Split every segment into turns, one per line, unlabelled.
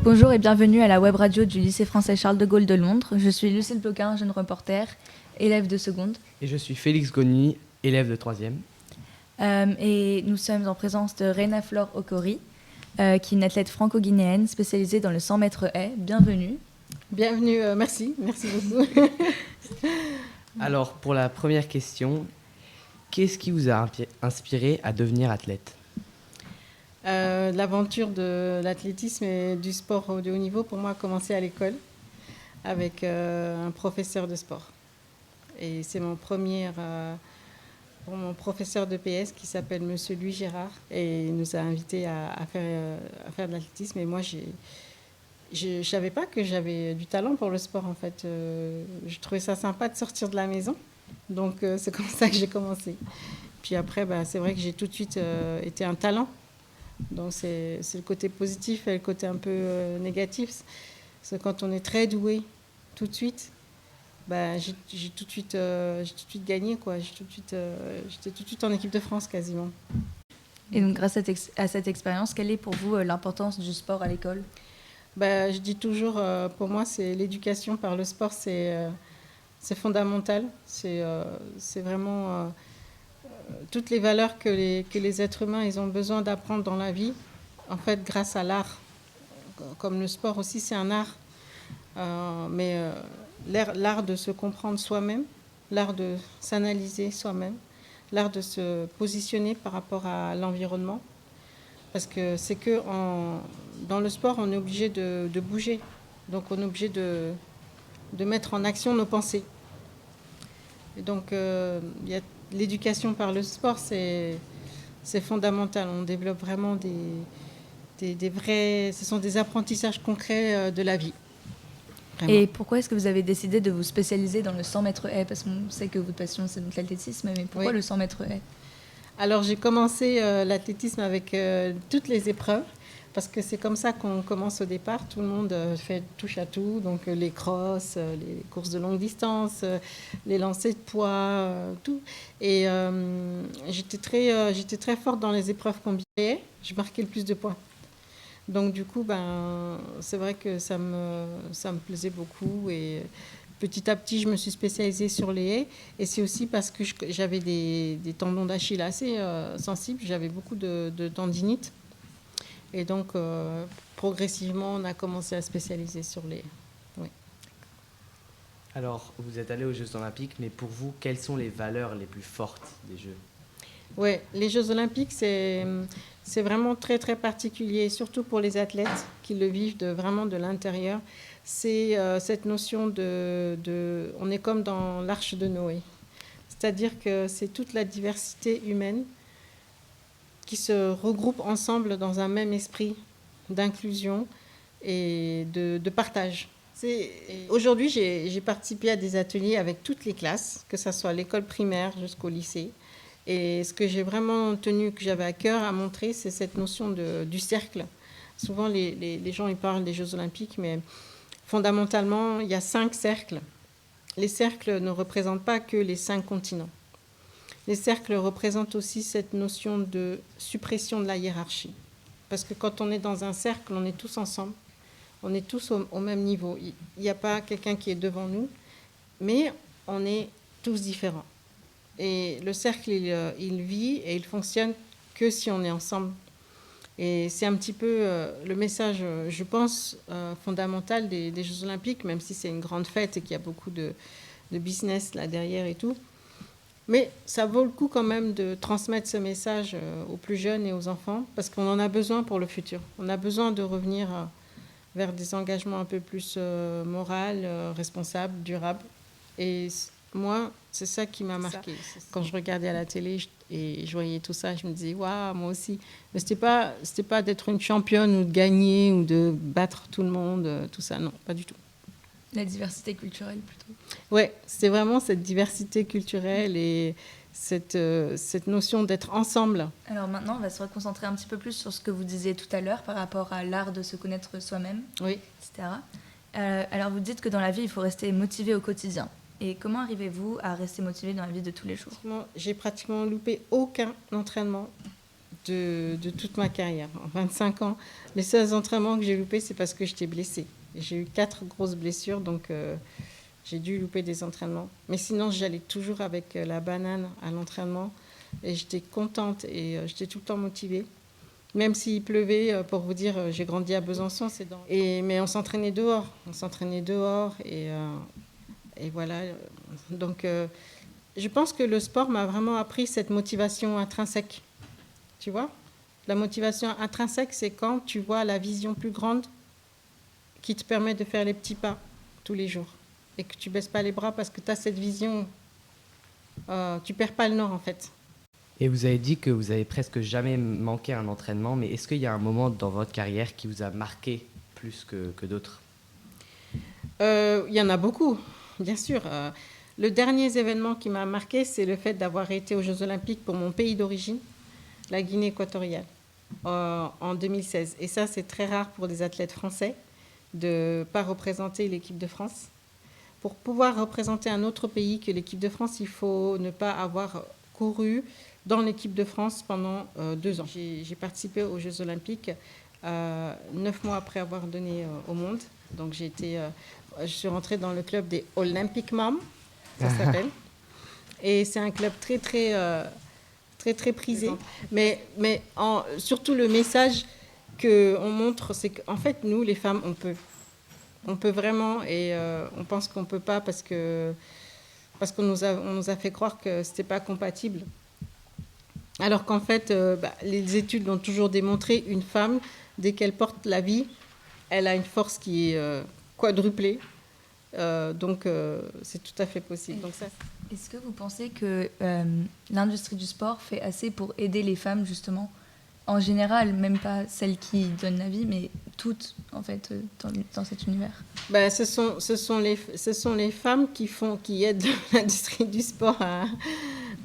Bonjour et bienvenue à la web radio du lycée français Charles de Gaulle de Londres. Je suis Lucille Ploquin, jeune reporter, élève de seconde.
Et je suis Félix Goni, élève de 3e.
Et nous sommes en présence de Reina Flore Okori, qui est une athlète franco-guinéenne spécialisée dans le 100 mètres haies. Bienvenue.
Bienvenue, merci beaucoup.
Alors, pour la première question, qu'est-ce qui vous a inspiré à devenir athlète ?
L'aventure de l'athlétisme et du sport de haut niveau, pour moi, a commencé à l'école avec un professeur de sport. Et c'est mon professeur de PS qui s'appelle Monsieur Louis Gérard et il nous a invités à faire de l'athlétisme. Et moi, je ne savais pas que j'avais du talent pour le sport, en fait. Je trouvais ça sympa de sortir de la maison. Donc, c'est comme ça que j'ai commencé. Puis après, c'est vrai que j'ai tout de suite été un talent. Donc, c'est le côté positif et le côté un peu négatif. C'est quand on est très doué tout de suite, j'ai tout de suite gagné, quoi. J'étais tout de suite en équipe de France, quasiment.
Et donc, grâce à cette expérience, quelle est pour vous l'importance du sport à l'école ?
Je dis toujours, pour moi, c'est l'éducation par le sport, c'est fondamental. C'est vraiment toutes les valeurs que les êtres humains ils ont besoin d'apprendre dans la vie, en fait, grâce à l'art. Comme le sport aussi, c'est un art. L'art de se comprendre soi-même, l'art de s'analyser soi-même, l'art de se positionner par rapport à l'environnement. Parce que c'est que dans le sport, on est obligé de bouger. Donc, on est obligé de mettre en action nos pensées. Et donc, l'éducation par le sport, c'est fondamental. On développe vraiment ce sont des apprentissages concrets de la vie. Vraiment.
Et pourquoi est-ce que vous avez décidé de vous spécialiser dans le 100 mètres haies ? Parce qu'on sait que votre passion, c'est donc l'athlétisme, mais pourquoi le 100 mètres haies ?
Alors, j'ai commencé l'athlétisme avec toutes les épreuves, parce que c'est comme ça qu'on commence au départ. Tout le monde touche à tout, donc les crosses, les courses de longue distance, les lancers de poids, tout. Et j'étais très forte dans les épreuves combinées. Je marquais le plus de points. Donc, du coup, c'est vrai que ça me plaisait beaucoup. Et petit à petit, je me suis spécialisée sur les haies. Et c'est aussi parce que j'avais des tendons d'Achille assez sensibles. J'avais beaucoup de tendinite. Et donc, progressivement, on a commencé à spécialiser sur les haies. Oui.
Alors, vous êtes allé aux Jeux Olympiques, mais pour vous, quelles sont les valeurs les plus fortes des Jeux ?
Oui, les Jeux Olympiques, c'est vraiment très, très particulier, surtout pour les athlètes qui le vivent vraiment de l'intérieur. C'est cette notion on est comme dans l'arche de Noé. C'est-à-dire que c'est toute la diversité humaine qui se regroupe ensemble dans un même esprit d'inclusion et de partage. Aujourd'hui, j'ai participé à des ateliers avec toutes les classes, que ce soit l'école primaire jusqu'au lycée. Et ce que j'ai vraiment tenu, que j'avais à cœur à montrer, c'est cette notion du cercle. Souvent, les gens ils parlent des Jeux Olympiques, mais fondamentalement, il y a 5 cercles. Les cercles ne représentent pas que les 5 continents. Les cercles représentent aussi cette notion de suppression de la hiérarchie. Parce que quand on est dans un cercle, on est tous ensemble. On est tous au même niveau. Il n'y a pas quelqu'un qui est devant nous, mais on est tous différents. Et le cercle, il vit et il fonctionne que si on est ensemble. Et c'est un petit peu le message, je pense, fondamental des Jeux Olympiques, même si c'est une grande fête et qu'il y a beaucoup de business là derrière et tout. Mais ça vaut le coup quand même de transmettre ce message aux plus jeunes et aux enfants, parce qu'on en a besoin pour le futur. On a besoin de revenir vers des engagements un peu plus moraux, responsables, durables. Et moi, c'est ça qui m'a marqué. Quand je regardais à la télé et je voyais tout ça, je me disais, waouh, moi aussi. Mais c'était pas d'être une championne ou de gagner ou de battre tout le monde, tout ça, non, pas du tout.
La diversité culturelle, plutôt.
Oui, c'est vraiment cette diversité culturelle et cette notion d'être ensemble.
Alors maintenant, on va se reconcentrer un petit peu plus sur ce que vous disiez tout à l'heure par rapport à l'art de se connaître soi-même,
oui.
etc. Alors vous dites que dans la vie, il faut rester motivé au quotidien. Et comment arrivez-vous à rester motivé dans la vie de tous les jours ?
J'ai pratiquement loupé aucun entraînement de toute ma carrière. En 25 ans, les seuls entraînements que j'ai loupés, c'est parce que j'étais blessée. J'ai eu 4 grosses blessures, donc j'ai dû louper des entraînements. Mais sinon, j'allais toujours avec la banane à l'entraînement et j'étais contente et j'étais tout le temps motivée. Même s'il pleuvait, pour vous dire, j'ai grandi à Besançon, mais on s'entraînait dehors. Et voilà. Donc, je pense que le sport m'a vraiment appris cette motivation intrinsèque. Tu vois ? La motivation intrinsèque, c'est quand tu vois la vision plus grande qui te permet de faire les petits pas tous les jours. Et que tu baisses pas les bras parce que tu as cette vision. Tu perds pas le nord, en fait.
Et vous avez dit que vous avez presque jamais manqué un entraînement, mais est-ce qu'il y a un moment dans votre carrière qui vous a marqué plus que d'autres ?
Il y en a beaucoup, bien sûr. Le dernier événement qui m'a marqué, c'est le fait d'avoir été aux Jeux Olympiques pour mon pays d'origine, la Guinée équatoriale, en 2016. Et ça, c'est très rare pour des athlètes français de ne pas représenter l'équipe de France. Pour pouvoir représenter un autre pays que l'équipe de France, il faut ne pas avoir couru dans l'équipe de France pendant 2 ans. J'ai participé aux Jeux Olympiques 9 mois après avoir donné au monde. Donc je suis rentrée dans le club des Olympic Moms, ça s'appelle. Et c'est un club très, très, très, très prisé. Mais surtout le message qu'on montre, c'est qu'en fait, nous, les femmes, on peut. On peut vraiment, et on pense qu'on ne peut pas parce qu'on nous a fait croire que ce n'était pas compatible. Alors qu'en fait, les études l'ont toujours démontré, une femme, dès qu'elle porte la vie, elle a une force qui est quadruplée. Donc, c'est tout à fait possible. Donc, ça...
Est-ce que vous pensez que l'industrie du sport fait assez pour aider les femmes, justement, en général, même pas celles qui donnent la vie, mais toutes, en fait, dans cet univers ?
Ce sont les femmes qui aident l'industrie du sport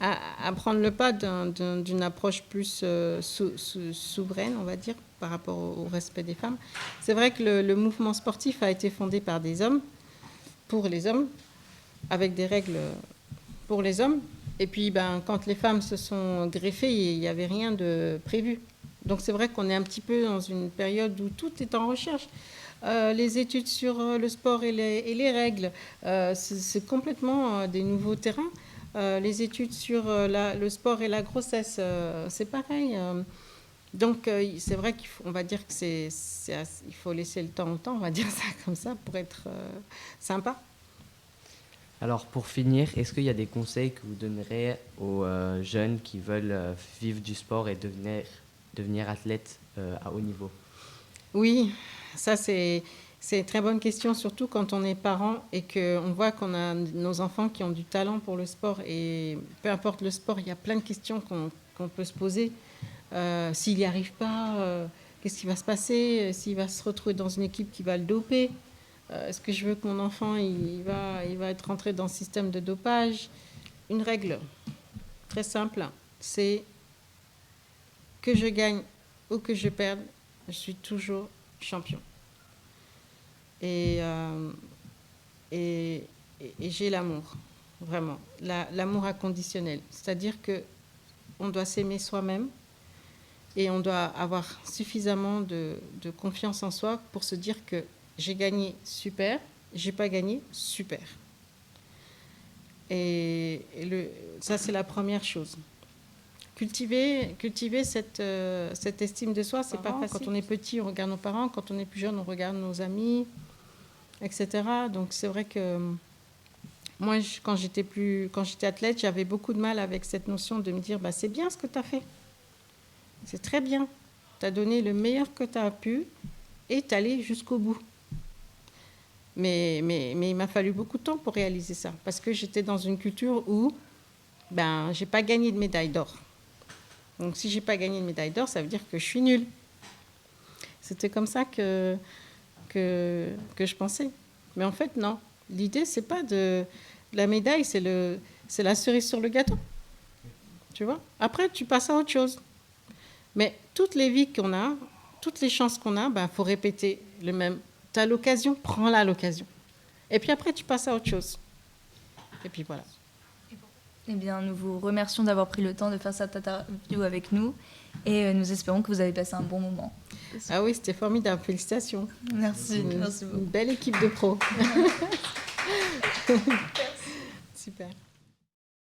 à prendre le pas d'une approche plus souveraine, on va dire, par rapport au respect des femmes. C'est vrai que le mouvement sportif a été fondé par des hommes, pour les hommes, avec des règles pour les hommes. Et puis, quand les femmes se sont greffées, il n'y avait rien de prévu. Donc, c'est vrai qu'on est un petit peu dans une période où tout est en recherche. Les études sur le sport et les règles, c'est complètement des nouveaux terrains. Les études sur le sport et la grossesse, c'est pareil. Donc, c'est vrai qu'on va dire qu'il faut laisser le temps au temps, on va dire ça comme ça, pour être sympa.
Alors, pour finir, est-ce qu'il y a des conseils que vous donnerez aux jeunes qui veulent vivre du sport et devenir athlète à haut niveau ?
Oui, ça c'est une très bonne question, surtout quand on est parent et qu'on voit qu'on a nos enfants qui ont du talent pour le sport. Et peu importe le sport, il y a plein de questions qu'on peut se poser. S'il n'y arrive pas, qu'est-ce qui va se passer ? S'il va se retrouver dans une équipe qui va le doper ? Est-ce que je veux que mon enfant il va être rentré dans le système de dopage ? Une règle très simple, c'est que je gagne ou que je perde, je suis toujours champion. Et j'ai l'amour, vraiment, l'amour inconditionnel. C'est-à-dire qu'on doit s'aimer soi-même et on doit avoir suffisamment de confiance en soi pour se dire que j'ai gagné, super, j'ai pas gagné, super. Et ça, c'est la première chose. Cultiver cette estime de soi, c'est pas facile. Quand on est petit, on regarde nos parents. Quand on est plus jeune, on regarde nos amis, etc. Donc, c'est vrai que moi, quand j'étais athlète, j'avais beaucoup de mal avec cette notion de me dire c'est bien ce que tu as fait. C'est très bien. Tu as donné le meilleur que tu as pu et tu es allé jusqu'au bout. Mais il m'a fallu beaucoup de temps pour réaliser ça. Parce que j'étais dans une culture où j'ai pas gagné de médaille d'or. Donc, si j'ai pas gagné de médaille d'or, ça veut dire que je suis nulle. C'était comme ça que je pensais. Mais en fait, non. L'idée, c'est pas la médaille, c'est la cerise sur le gâteau. Tu vois ? Après, tu passes à autre chose. Mais toutes les vies qu'on a, toutes les chances qu'on a, faut répéter le même. Tu as l'occasion, prends-la l'occasion. Et puis après, tu passes à autre chose. Et puis voilà.
Eh bien, nous vous remercions d'avoir pris le temps de faire cette interview avec nous et nous espérons que vous avez passé un bon moment.
Ah oui, c'était formidable. Félicitations.
Merci. Merci
Une
beaucoup.
belle équipe de pros. Super.